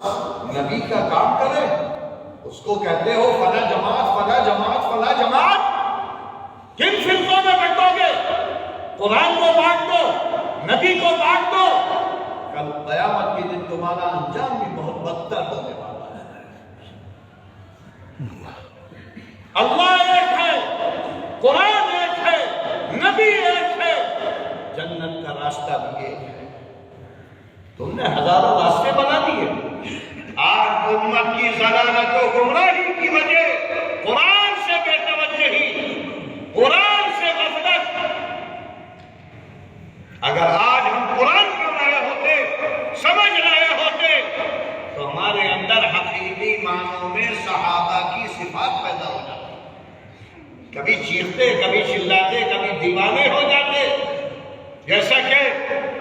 نبی کا کام کرے اس کو کہتے ہو فلاں جماعت فلاں جماعت فلاں جماعت، کن فرقوں میں بانٹو گے؟ قرآن کو بانٹ دو، نبی کو بانٹ دو، کل قیامت کے دن تمہارا انجام بھی بہت بدتر ہونے والا ہے۔ اللہ ایک ہے، قرآن ایک ہے، نبی ایک ہے، جنت کا راستہ بھی ایک ہے۔ تم نے ہزاروں راستے بنا دیے۔ آج امت کی ضلالت و گمراہی کی وجہ قرآن سے بے توجہی، قرآن سے غفلت۔ اگر آج ہم قرآن پڑھ رہے ہوتے، سمجھ رہے ہوتے، تو ہمارے اندر حقیقی معنوں میں صحابہ کی صفات پیدا ہو جاتی۔ کبھی چیختے، کبھی چلاتے، کبھی دیوانے ہو جاتے، جیسا کہ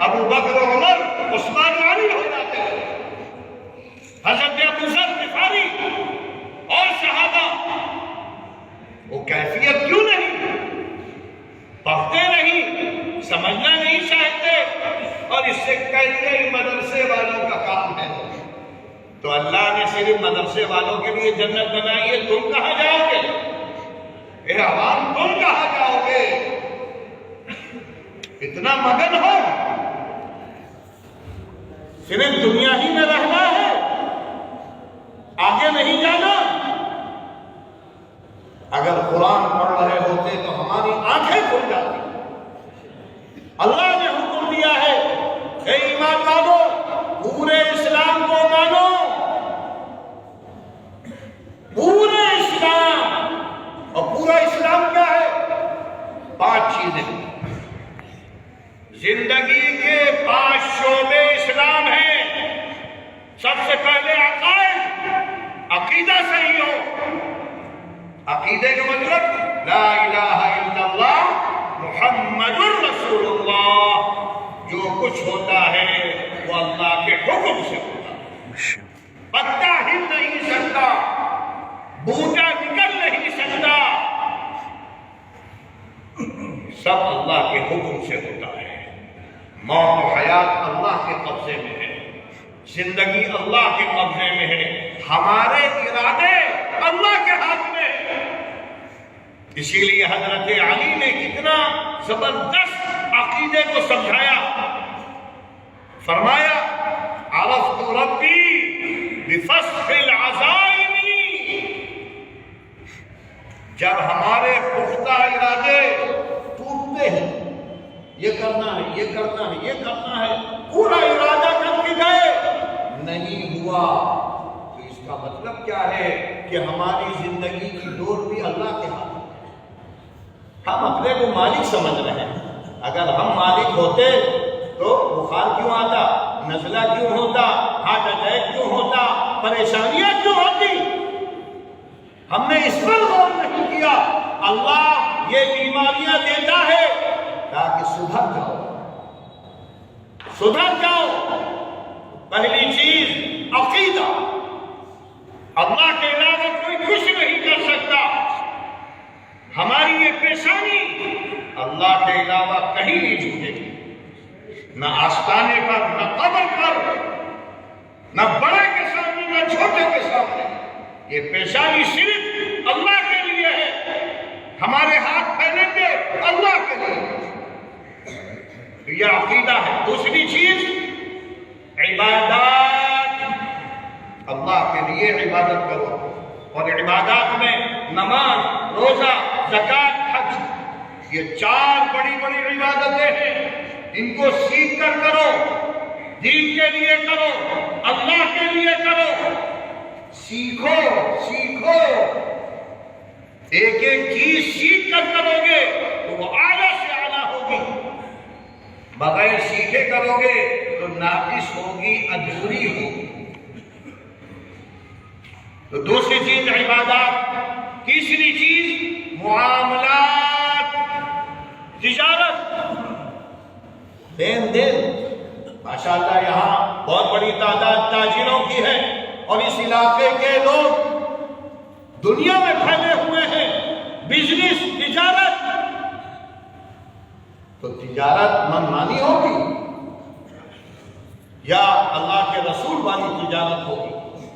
ابو بکر و عمر، عثمان و علی ہو جاتے ہیں، حضرت ابو ذر غفاری اور صحابہ۔ وہ کیفیت کیوں نہیں؟ پڑھتے نہیں، سمجھنا نہیں چاہتے، اور اس سے کہتے ہی مدرسے والوں کا کام ہے۔ تو اللہ نے صرف مدرسے والوں کے لیے جنت بنائی ہے، تم کہاں جاؤ گے؟ اے عوام، تم کہاں جاؤ گے؟ اتنا مگن ہو، صرف دنیا ہی میں رہنا ہے، آگے نہیں جانا۔ اگر قرآن پڑھ رہے ہوتے تو ہماری آنکھیں کھل جاتی۔ اللہ نے حکم دیا ہے، اے ایمان والو، پورے اسلام کو مانو، پورے اسلام۔ اور پورا اسلام کیا ہے؟ 5 چیزیں۔ زندگی کے 5 شعبے اسلام ہیں۔ سب سے پہلے عقائد، عقیدہ صحیح ہو۔ عقیدے کا مطلب لا الہ الا اللہ محمد الرسول اللہ، جو کچھ ہوتا ہے وہ اللہ کے حکم سے ہوتا ہے۔ پتا ہل نہیں سکتا، بوٹا نکل نہیں سکتا، سب اللہ کے حکم سے ہوتا ہے۔ موت و حیات اللہ کے قبضے میں ہے، زندگی اللہ کے قبضے میں ہے، ہمارے ارادے اللہ کے ہاتھ میں۔ اسی لیے حضرت علی نے کتنا زبردست عقیدے کو سمجھایا، فرمایا عرفت ربی بفسخ العزائم۔ جب ہمارے پختہ ارادے ٹوٹتے ہیں، یہ کرنا ہے، یہ کرنا ہے، یہ کرنا ہے، پورا ارادہ کر کے گئے، نہیں ہوا، تو اس کا مطلب کیا ہے کہ ہماری زندگی کی ڈور بھی اللہ کے ہاتھ میں۔ ہم اپنے کو مالک سمجھ رہے ہیں، اگر ہم مالک ہوتے تو بخار کیوں آتا، نزلہ کیوں ہوتا، ہارٹ اٹیک کیوں ہوتا، پریشانیاں کیوں ہوتی؟ ہم نے اس پر غور نہیں کیا۔ اللہ یہ بیماریاں دیتا ہے تاکہ سدھر جاؤ، سدھر جاؤ۔ پہلی چیز عقیدہ، اللہ کے علاوہ کوئی کچھ نہیں کر سکتا۔ ہماری یہ پیشانی اللہ کے علاوہ کہیں نہیں جھکے گی، نہ آستانے پر، نہ قبر پر، نہ بڑے کے سامنے، نہ چھوٹے کے سامنے۔ یہ پیشانی صرف اللہ کے لیے ہے، ہمارے ہاتھ پھیلیں گے اللہ کے لیے۔ تو یہ عقیدہ ہے۔ دوسری چیز عبادات، اللہ کے لیے عبادت کرو، اور عبادات میں نماز، روزہ، زکوٰۃ، حج، یہ 4 بڑی بڑی عبادتیں ہیں۔ ان کو سیکھ کر کرو، دین کے لیے کرو، اللہ کے لیے کرو۔ سیکھو، سیکھو، ایک ایک چیز سیکھ کر کرو گے تو وہ اعلیٰ سے اعلیٰ ہوگی۔ بغیر سیکھے کرو گے تو ناقص ہوگی، ادھوری ہوگی۔ تو دوسری چیز عبادات۔ تیسری چیز معاملات، تجارت، لین دین۔ ماشاءاللہ یہاں بہت بڑی تعداد تاجروں کی ہے، اور اس علاقے کے لوگ دنیا میں پھیلے ہوئے ہیں۔ بزنس، تجارت، تو تجارت منمانی ہوگی، یا اللہ کے رسول والی تجارت ہوگی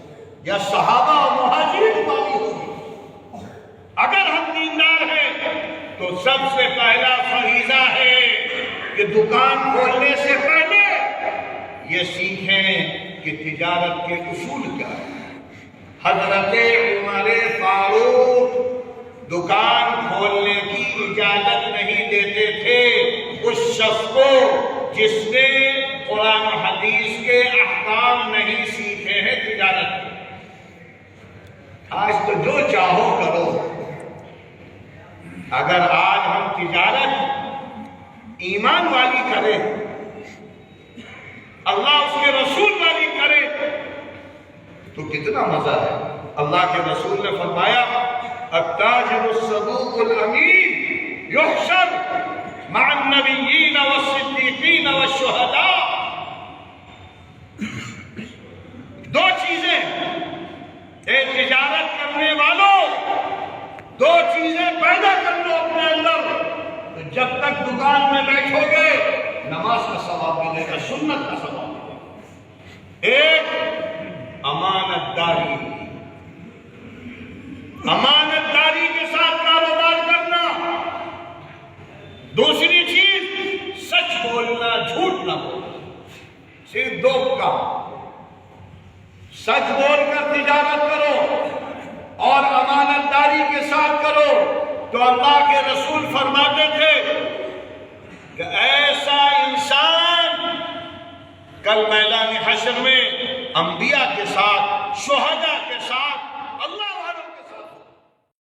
یا صحابہ اور مہاجرین والی ہوگی۔ اگر ہم دیندار ہیں تو سب سے پہلا فریضہ ہے کہ دکان کھولنے سے پہلے یہ سیکھیں کہ تجارت کے اصول کیا ہے۔ حضرت عمر فاروق دکان کھولنے کی اجازت نہیں دیتے تھے اس شخص کو جس نے قرآن و حدیث کے احکام نہیں سیکھے ہیں تجارت میں۔ آج تو جو چاہو کرو، اگر آج ہم تجارت ایمان والی کریں، اللہ اس کے رسول والی کریں تو کتنا مزہ ہے۔ اللہ کے رسول نے فرمایا التاجر الصدوق الامین یحشر مع النبیین والصدیقین والشہداء۔ دو چیزیں ایک تجارت کرنے والوں، دو چیزیں پیدا کر لو اپنے اندر تو جب تک دکان میں بیٹھو گے نماز کا ثواب ملے گا، سنت کا ثواب ملے گا۔ ایک امانت داری، امانت داری کے ساتھ کاروبار کرنا۔ دوسری چیز سچ بولنا، جھوٹ نہ بولنا۔ صرف دو کام، سچ بول کر تجارت کرو اور امانت داری کے ساتھ کرو تو اللہ کے رسول فرماتے تھے کہ ایسا انسان کل میدان حشر میں انبیاء کے ساتھ، شہداء